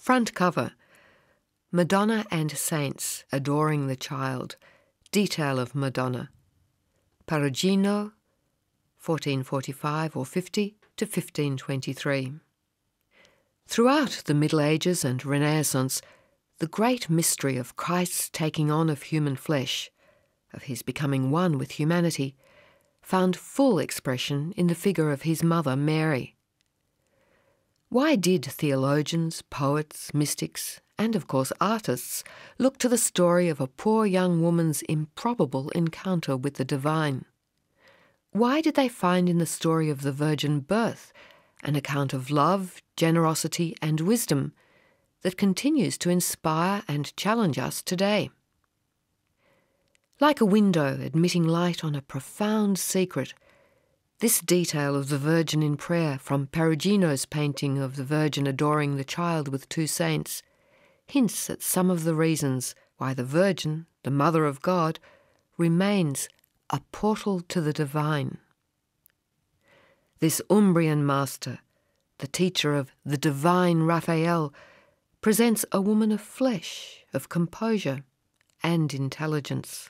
Front cover: Madonna and Saints adoring the Child. Detail of Madonna. Perugino, 1445 or 50 to 1523. Throughout the Middle Ages and Renaissance, the great mystery of Christ's taking on of human flesh, of his becoming one with humanity, found full expression in the figure of his mother Mary. Why did theologians, poets, mystics, and of course artists look to the story of a poor young woman's improbable encounter with the divine? Why did they find in the story of the virgin birth an account of love, generosity, and wisdom that continues to inspire and challenge us today? Like a window admitting light on a profound secret, this detail of the Virgin in prayer from Perugino's painting of the Virgin adoring the Child with two saints hints at some of the reasons why the Virgin, the Mother of God, remains a portal to the divine. This Umbrian master, the teacher of the divine Raphael, presents a woman of flesh, of composure, and intelligence.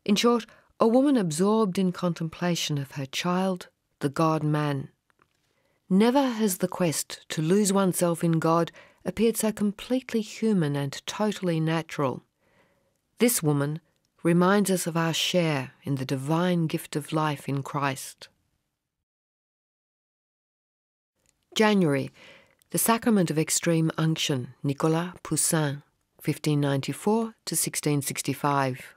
In short, a woman absorbed in contemplation of her child, the God-man. Never has the quest to lose oneself in God appeared so completely human and totally natural. This woman reminds us of our share in the divine gift of life in Christ. January, the Sacrament of Extreme Unction, Nicolas Poussin, 1594 to 1665.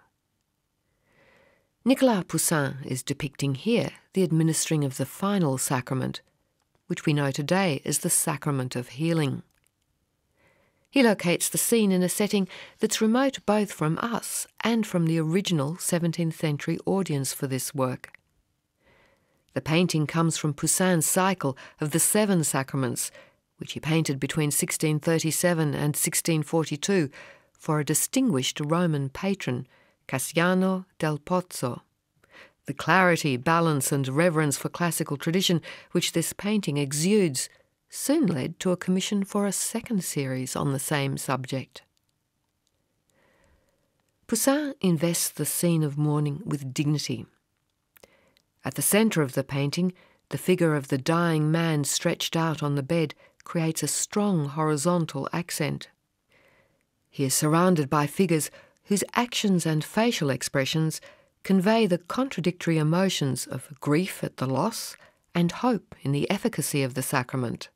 Nicolas Poussin is depicting here the administering of the final sacrament, which we know today as the Sacrament of Healing. He locates the scene in a setting that's remote both from us and from the original 17th century audience for this work. The painting comes from Poussin's cycle of the 7 sacraments, which he painted between 1637 and 1642 for a distinguished Roman patron, Cassiano del Pozzo. The clarity, balance and reverence for classical tradition which this painting exudes soon led to a commission for a second series on the same subject. Poussin invests the scene of mourning with dignity. At the centre of the painting, the figure of the dying man stretched out on the bed creates a strong horizontal accent. He is surrounded by figures whose actions and facial expressions convey the contradictory emotions of grief at the loss and hope in the efficacy of the sacrament.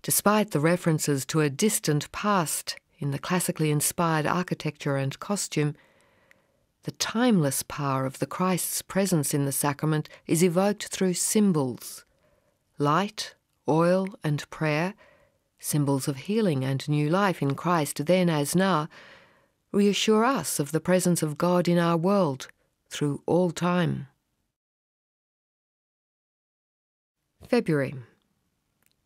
Despite the references to a distant past in the classically inspired architecture and costume, the timeless power of the Christ's presence in the sacrament is evoked through symbols. Light, oil and prayer, symbols of healing and new life in Christ then as now, reassure us of the presence of God in our world through all time. February.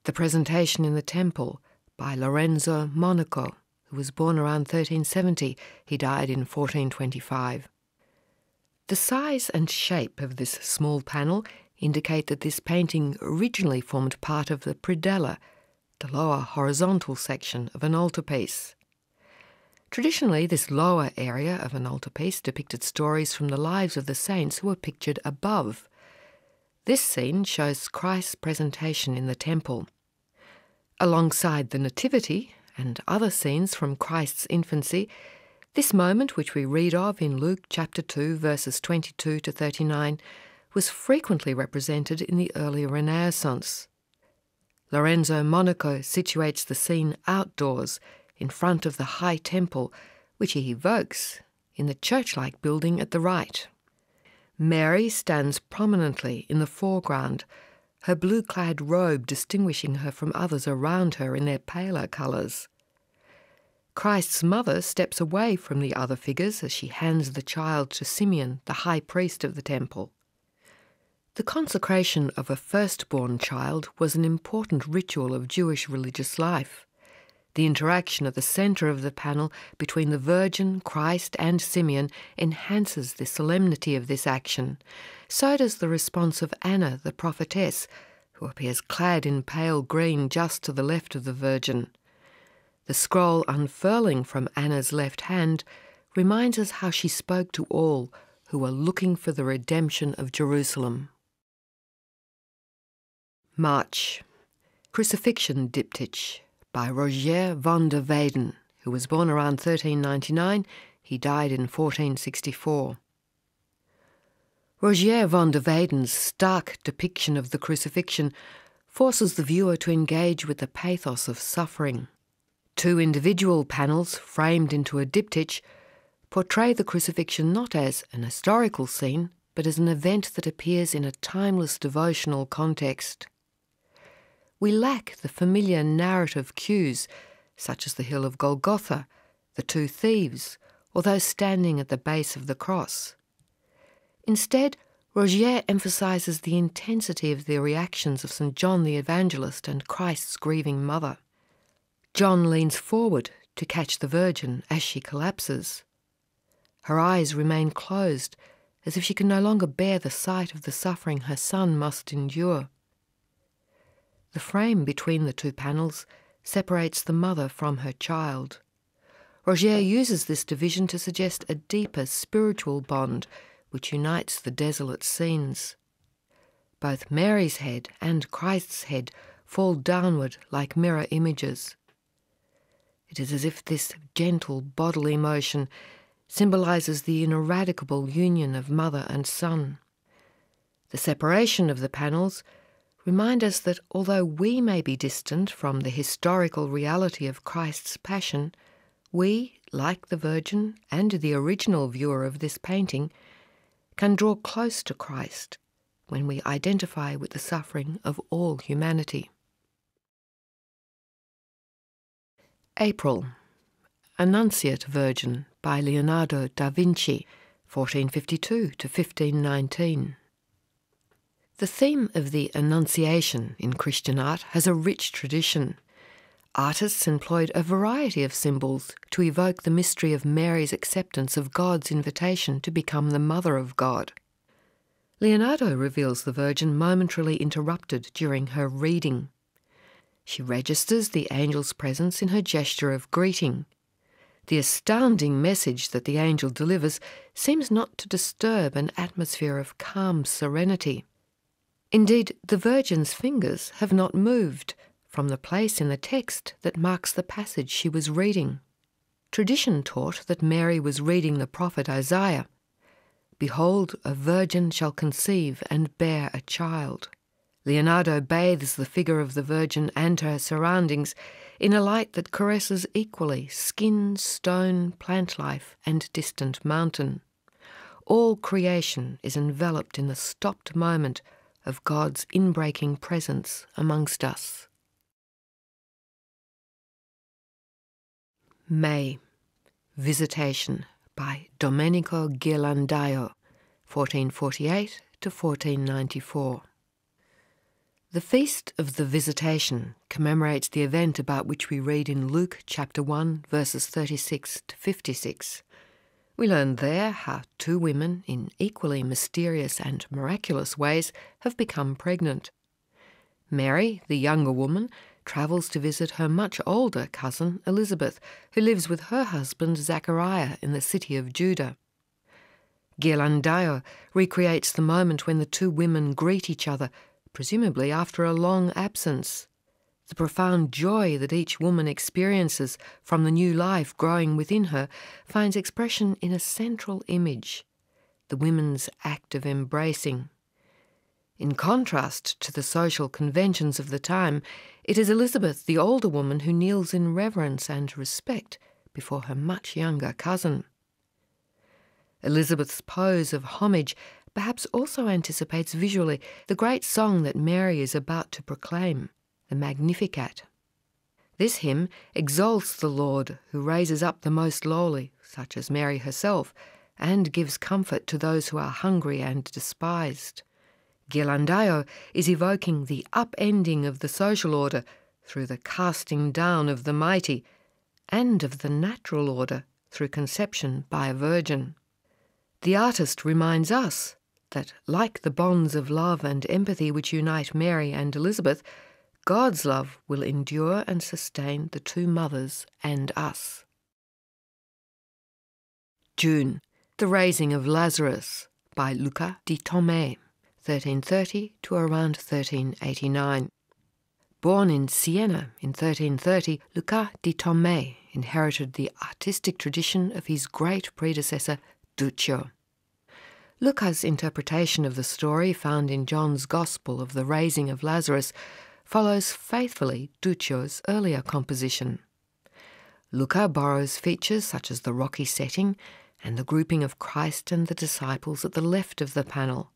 The Presentation in the Temple by Lorenzo Monaco, who was born around 1370. He died in 1425. The size and shape of this small panel indicate that this painting originally formed part of the predella, the lower horizontal section of an altarpiece. Traditionally, this lower area of an altarpiece depicted stories from the lives of the saints who were pictured above. This scene shows Christ's presentation in the temple. Alongside the Nativity and other scenes from Christ's infancy, this moment, which we read of in Luke chapter 2, verses 22 to 39, was frequently represented in the early Renaissance. Lorenzo Monaco situates the scene outdoors, in front of the high temple, which he evokes in the church-like building at the right. Mary stands prominently in the foreground, her blue-clad robe distinguishing her from others around her in their paler colours. Christ's mother steps away from the other figures as she hands the child to Simeon, the high priest of the temple. The consecration of a firstborn child was an important ritual of Jewish religious life. The interaction at the centre of the panel between the Virgin, Christ and Simeon enhances the solemnity of this action. So does the response of Anna, the prophetess, who appears clad in pale green just to the left of the Virgin. The scroll unfurling from Anna's left hand reminds us how she spoke to all who were looking for the redemption of Jerusalem. March. Crucifixion Diptych by Rogier van der Weyden, who was born around 1399. He died in 1464. Rogier van der Weyden's stark depiction of the crucifixion forces the viewer to engage with the pathos of suffering. Two individual panels, framed into a diptych, portray the crucifixion not as an historical scene, but as an event that appears in a timeless devotional context. We lack the familiar narrative cues, such as the hill of Golgotha, the two thieves, or those standing at the base of the cross. Instead, Rogier emphasises the intensity of the reactions of St John the Evangelist and Christ's grieving mother. John leans forward to catch the Virgin as she collapses. Her eyes remain closed, as if she can no longer bear the sight of the suffering her son must endure. The frame between the two panels separates the mother from her child. Rogier uses this division to suggest a deeper spiritual bond which unites the desolate scenes. Both Mary's head and Christ's head fall downward like mirror images. It is as if this gentle bodily motion symbolises the ineradicable union of mother and son. The separation of the panels remind us that although we may be distant from the historical reality of Christ's passion, we, like the Virgin and the original viewer of this painting, can draw close to Christ when we identify with the suffering of all humanity. April. Annunciate Virgin by Leonardo da Vinci, 1452 to 1519. The theme of the Annunciation in Christian art has a rich tradition. Artists employed a variety of symbols to evoke the mystery of Mary's acceptance of God's invitation to become the Mother of God. Leonardo reveals the Virgin momentarily interrupted during her reading. She registers the angel's presence in her gesture of greeting. The astounding message that the angel delivers seems not to disturb an atmosphere of calm serenity. Indeed, the Virgin's fingers have not moved from the place in the text that marks the passage she was reading. Tradition taught that Mary was reading the prophet Isaiah. "Behold, a virgin shall conceive and bear a child." Leonardo bathes the figure of the Virgin and her surroundings in a light that caresses equally skin, stone, plant life, and distant mountain. All creation is enveloped in the stopped moment of God's inbreaking presence amongst us. May. Visitation by Domenico Ghirlandaio, 1448 to 1494. The Feast of the Visitation commemorates the event about which we read in Luke chapter 1, verses 36 to 56. We learn there how two women, in equally mysterious and miraculous ways, have become pregnant. Mary, the younger woman, travels to visit her much older cousin Elizabeth, who lives with her husband Zachariah in the city of Judah. Ghirlandaio recreates the moment when the two women greet each other, presumably after a long absence. The profound joy that each woman experiences from the new life growing within her finds expression in a central image, the women's act of embracing. In contrast to the social conventions of the time, it is Elizabeth, the older woman, who kneels in reverence and respect before her much younger cousin. Elizabeth's pose of homage perhaps also anticipates visually the great song that Mary is about to proclaim, the Magnificat. This hymn exalts the Lord, who raises up the most lowly, such as Mary herself, and gives comfort to those who are hungry and despised. Ghirlandaio is evoking the upending of the social order through the casting down of the mighty, and of the natural order through conception by a virgin. The artist reminds us that, like the bonds of love and empathy which unite Mary and Elizabeth, God's love will endure and sustain the two mothers and us. June, the Raising of Lazarus by Luca di Tomei, 1330 to around 1389. Born in Siena in 1330, Luca di Tomei inherited the artistic tradition of his great predecessor, Duccio. Luca's interpretation of the story found in John's Gospel of the raising of Lazarus follows faithfully Duccio's earlier composition. Luca borrows features such as the rocky setting and the grouping of Christ and the disciples at the left of the panel.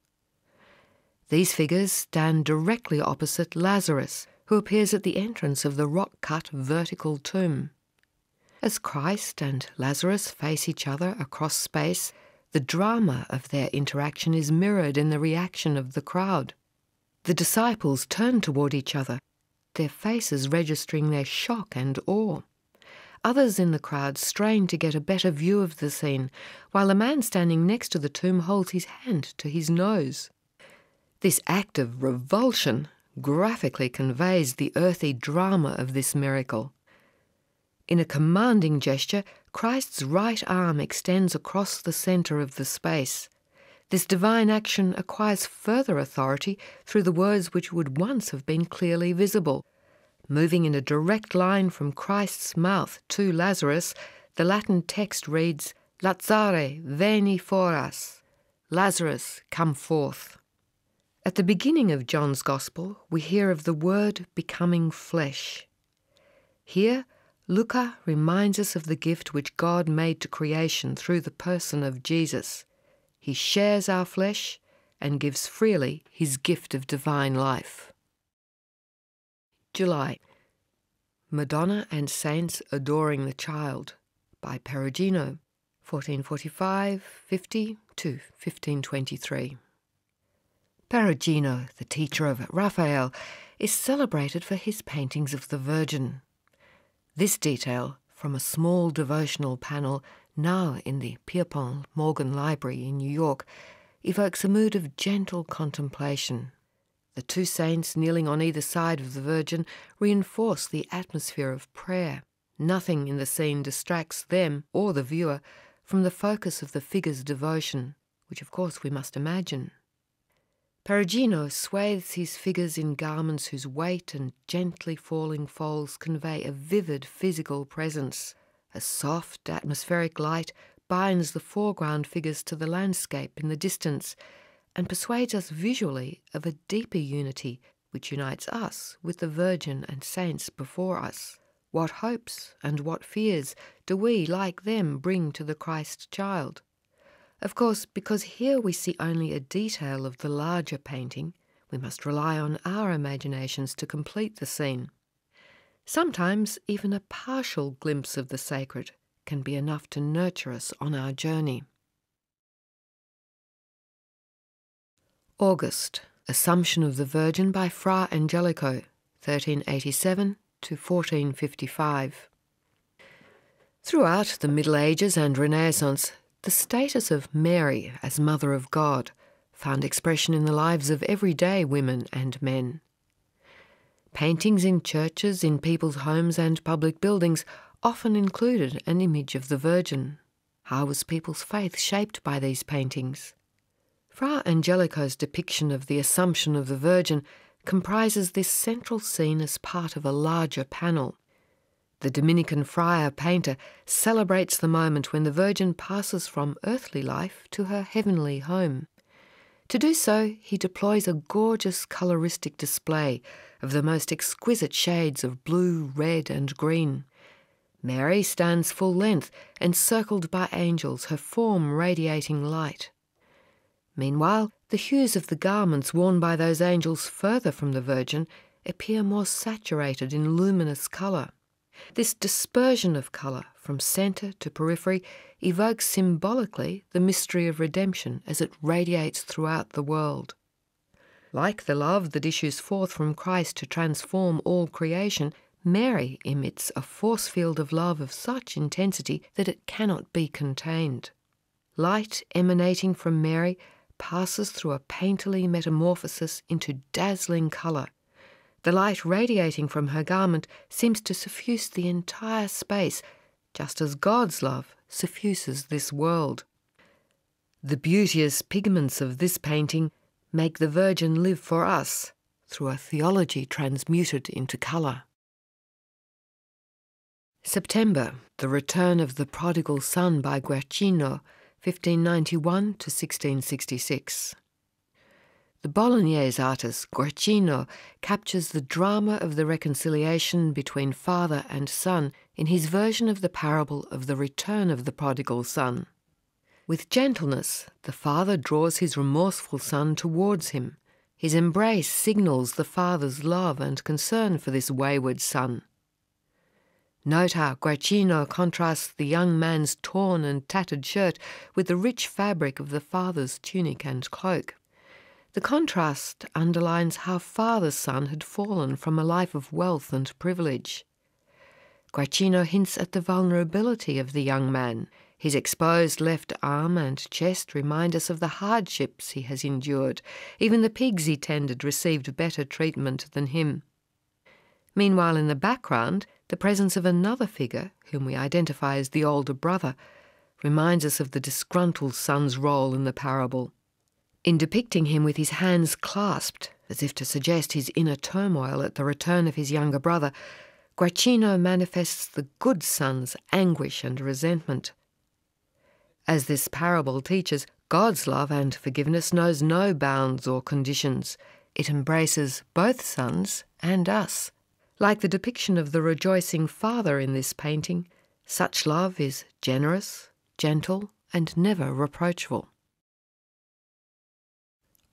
These figures stand directly opposite Lazarus, who appears at the entrance of the rock-cut vertical tomb. As Christ and Lazarus face each other across space, the drama of their interaction is mirrored in the reaction of the crowd. The disciples turn toward each other, their faces registering their shock and awe. Others in the crowd strain to get a better view of the scene, while the man standing next to the tomb holds his hand to his nose. This act of revulsion graphically conveys the earthy drama of this miracle. In a commanding gesture, Christ's right arm extends across the centre of the space. This divine action acquires further authority through the words which would once have been clearly visible. Moving in a direct line from Christ's mouth to Lazarus, the Latin text reads, Lazare, veni foras. Lazarus, come forth. At the beginning of John's Gospel, we hear of the Word becoming flesh. Here, Luca reminds us of the gift which God made to creation through the person of Jesus. He shares our flesh and gives freely his gift of divine life. July, Madonna and Saints Adoring the Child by Perugino, 1445-50 to 1523. Perugino, the teacher of Raphael, is celebrated for his paintings of the Virgin. This detail, from a small devotional panel now in the Pierpont Morgan Library in New York, evokes a mood of gentle contemplation. The two saints kneeling on either side of the Virgin reinforce the atmosphere of prayer. Nothing in the scene distracts them or the viewer from the focus of the figure's devotion, which of course we must imagine. Perugino swathes his figures in garments whose weight and gently falling folds convey a vivid physical presence. A soft, atmospheric light binds the foreground figures to the landscape in the distance and persuades us visually of a deeper unity which unites us with the Virgin and saints before us. What hopes and what fears do we, like them, bring to the Christ child? Of course, because here we see only a detail of the larger painting, we must rely on our imaginations to complete the scene. Sometimes even a partial glimpse of the sacred can be enough to nurture us on our journey. August, Assumption of the Virgin by Fra Angelico, 1387 to 1455. Throughout the Middle Ages and Renaissance, the status of Mary as Mother of God found expression in the lives of everyday women and men. Paintings in churches, in people's homes and public buildings often included an image of the Virgin. How was people's faith shaped by these paintings? Fra Angelico's depiction of the Assumption of the Virgin comprises this central scene as part of a larger panel. The Dominican friar painter celebrates the moment when the Virgin passes from earthly life to her heavenly home. To do so, he deploys a gorgeous coloristic display of the most exquisite shades of blue, red and green. Mary stands full length, encircled by angels, her form radiating light. Meanwhile, the hues of the garments worn by those angels further from the Virgin appear more saturated in luminous colour. This dispersion of colour from centre to periphery evokes symbolically the mystery of redemption as it radiates throughout the world. Like the love that issues forth from Christ to transform all creation, Mary emits a force field of love of such intensity that it cannot be contained. Light emanating from Mary passes through a painterly metamorphosis into dazzling colour. The light radiating from her garment seems to suffuse the entire space, just as God's love suffuses this world. The beauteous pigments of this painting make the Virgin live for us through a theology transmuted into colour. September, the return of the prodigal son by Guercino, 1591 to 1666. The Bolognese artist Guercino captures the drama of the reconciliation between father and son in his version of the parable of the return of the prodigal son. With gentleness, the father draws his remorseful son towards him. His embrace signals the father's love and concern for this wayward son. Note how Guercino contrasts the young man's torn and tattered shirt with the rich fabric of the father's tunic and cloak. The contrast underlines how far the son had fallen from a life of wealth and privilege. Guercino hints at the vulnerability of the young man. His exposed left arm and chest remind us of the hardships he has endured. Even the pigs he tended received better treatment than him. Meanwhile, in the background, the presence of another figure, whom we identify as the older brother, reminds us of the disgruntled son's role in the parable. In depicting him with his hands clasped, as if to suggest his inner turmoil at the return of his younger brother, Guercino manifests the good son's anguish and resentment. As this parable teaches, God's love and forgiveness knows no bounds or conditions. It embraces both sons and us. Like the depiction of the rejoicing father in this painting, such love is generous, gentle, and never reproachful.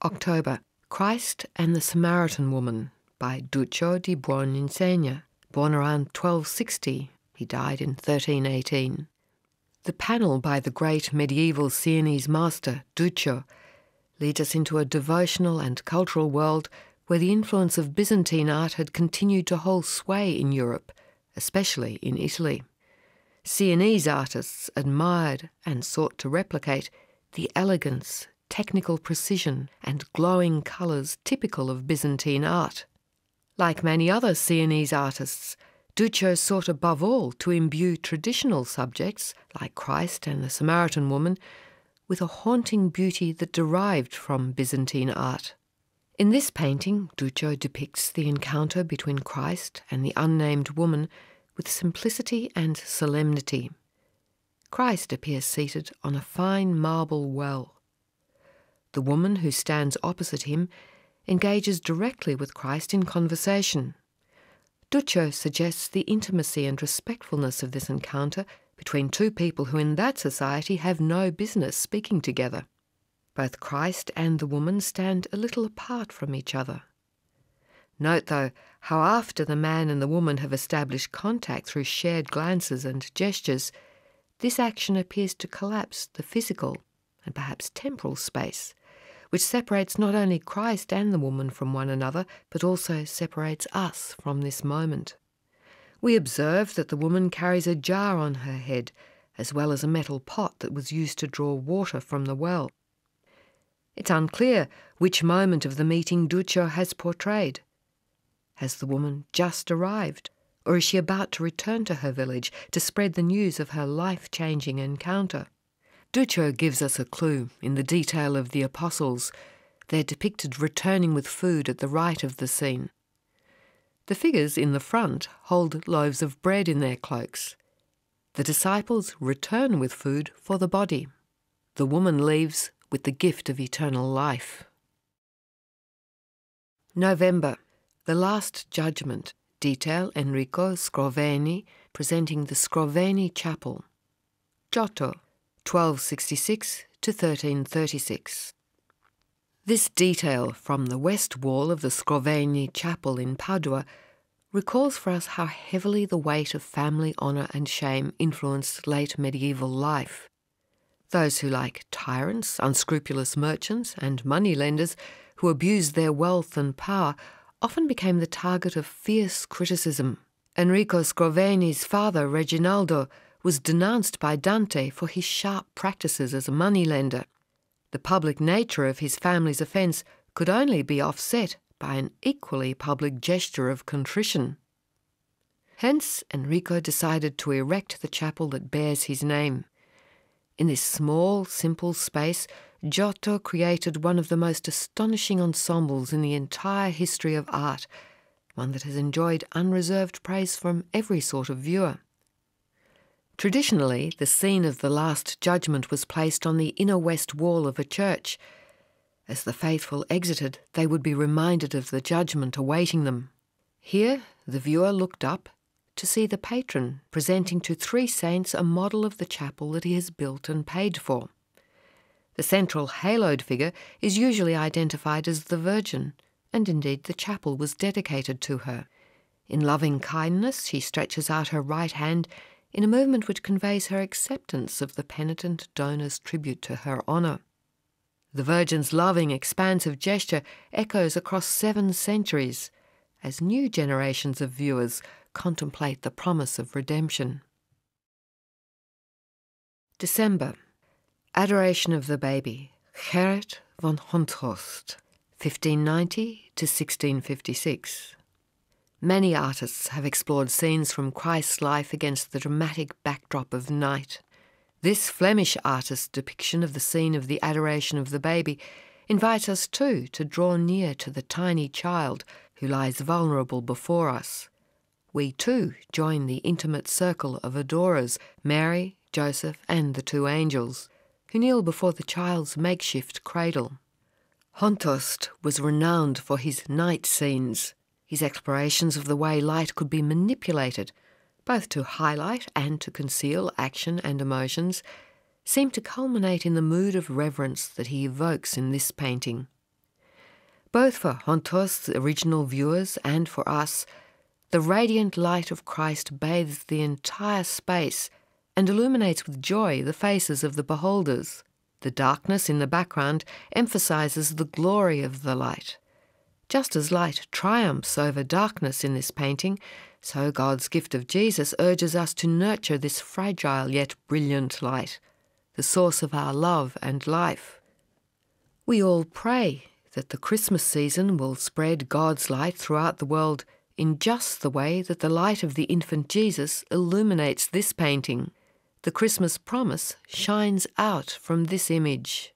October, Christ and the Samaritan Woman by Duccio di Buoninsegna, born around 1260. He died in 1318. The panel by the great medieval Sienese master, Duccio, leads us into a devotional and cultural world where the influence of Byzantine art had continued to hold sway in Europe, especially in Italy. Sienese artists admired and sought to replicate the elegance, technical precision, and glowing colours typical of Byzantine art. Like many other Sienese artists, Duccio sought above all to imbue traditional subjects, like Christ and the Samaritan Woman, with a haunting beauty that derived from Byzantine art. In this painting, Duccio depicts the encounter between Christ and the unnamed woman with simplicity and solemnity. Christ appears seated on a fine marble well. The woman who stands opposite him engages directly with Christ in conversation. Duccio suggests the intimacy and respectfulness of this encounter between two people who in that society have no business speaking together. Both Christ and the woman stand a little apart from each other. Note, though, how after the man and the woman have established contact through shared glances and gestures, this action appears to collapse the physical and perhaps temporal space, which separates not only Christ and the woman from one another, but also separates us from this moment. We observe that the woman carries a jar on her head, as well as a metal pot that was used to draw water from the well. It's unclear which moment of the meeting Duccio has portrayed. Has the woman just arrived, or is she about to return to her village to spread the news of her life-changing encounter? Duccio gives us a clue in the detail of the apostles. They're depicted returning with food at the right of the scene. The figures in the front hold loaves of bread in their cloaks. The disciples return with food for the body. The woman leaves with the gift of eternal life. November, the Last Judgment. Detail Enrico Scroveni, presenting the Scroveni Chapel. Giotto, 1266 to 1336. This detail from the west wall of the Scroveni Chapel in Padua recalls for us how heavily the weight of family honour and shame influenced late medieval life. Those who, like tyrants, unscrupulous merchants, and moneylenders who abused their wealth and power, often became the target of fierce criticism. Enrico Scroveni's father, Reginaldo, was denounced by Dante for his sharp practices as a moneylender. The public nature of his family's offence could only be offset by an equally public gesture of contrition. Hence, Enrico decided to erect the chapel that bears his name. In this small, simple space, Giotto created one of the most astonishing ensembles in the entire history of art, one that has enjoyed unreserved praise from every sort of viewer. Traditionally, the scene of the Last Judgment was placed on the inner west wall of a church. As the faithful exited, they would be reminded of the judgment awaiting them. Here, the viewer looked up to see the patron presenting to 3 saints a model of the chapel that he has built and paid for. The central haloed figure is usually identified as the Virgin, and indeed the chapel was dedicated to her. In loving kindness, she stretches out her right hand in a movement which conveys her acceptance of the penitent donor's tribute to her honour. The Virgin's loving, expansive gesture echoes across 7 centuries as new generations of viewers contemplate the promise of redemption. December. Adoration of the Baby, Gerrit van Honthorst, 1590 to 1656. Many artists have explored scenes from Christ's life against the dramatic backdrop of night. This Flemish artist's depiction of the scene of the Adoration of the Baby invites us too to draw near to the tiny child who lies vulnerable before us. We too join the intimate circle of adorers, Mary, Joseph, and the 2 angels, who kneel before the child's makeshift cradle. Honthorst was renowned for his night scenes. His explorations of the way light could be manipulated, both to highlight and to conceal action and emotions, seem to culminate in the mood of reverence that he evokes in this painting. Both for Honthorst's original viewers and for us, the radiant light of Christ bathes the entire space and illuminates with joy the faces of the beholders. The darkness in the background emphasizes the glory of the light. Just as light triumphs over darkness in this painting, so God's gift of Jesus urges us to nurture this fragile yet brilliant light, the source of our love and life. We all pray that the Christmas season will spread God's light throughout the world in just the way that the light of the infant Jesus illuminates this painting. The Christmas promise shines out from this image.